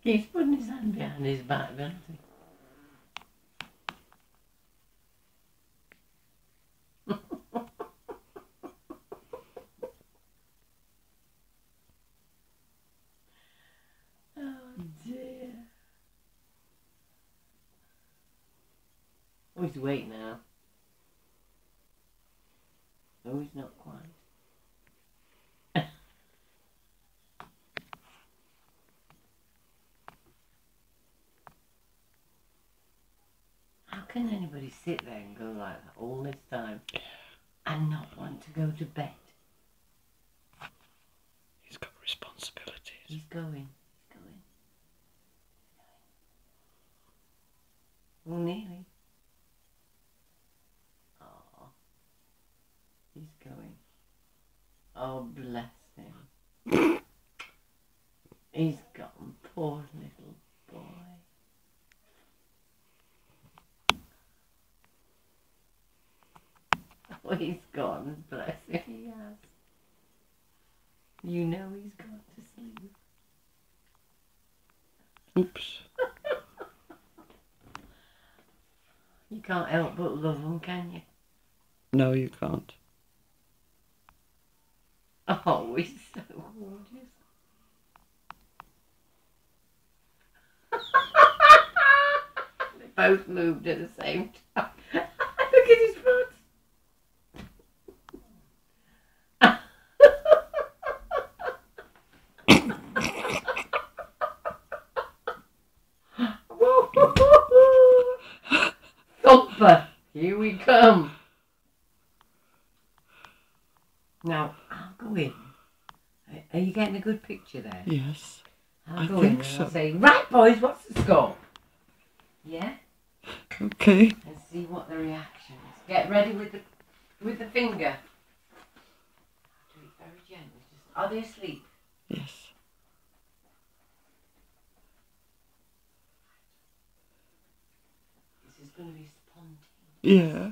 He's putting his hand behind his back, doesn't he? Oh dear. Oh, he's awake now. No, he's not quite. How can anybody sit there and go like that all this time and not want to go to bed? He's got responsibilities. He's going. Well, nearly. Oh, he's going. Oh, bless him. He's gone, poor little boy. Oh, he's gone, bless him, he has. You know he's gone to sleep. Oops. You can't help but love him, can you? No, you can't. Oh, he's so gorgeous. They both moved at the same time. Look at his foot. Thumper, here we come. Now, I'll go in. Are you getting a good picture there? Yes. I'll go in and so. I'll say, right boys, what's the score? Yeah? Okay. And see what the reaction is. Get ready with the finger. Do it very gently. Are they asleep? Yes. This is going to be spontaneous. Yeah.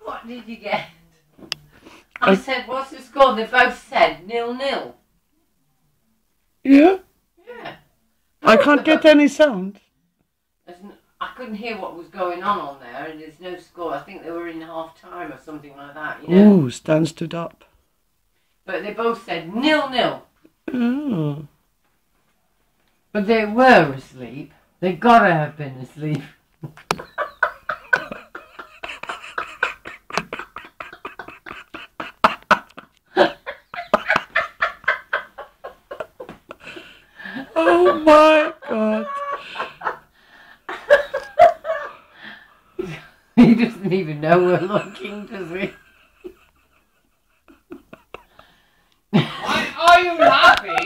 What did you get? I said, what's the score? They both said 0-0. Yeah? Yeah. I can't get any sound. I couldn't hear what was going on there, and there's no score. I think they were in half time or something like that, you know. Ooh, Stan stood up. But they both said 0-0. Oh. But they were asleep. They gotta have been asleep. Oh my God. He doesn't even know we're looking, does he? Why are you laughing?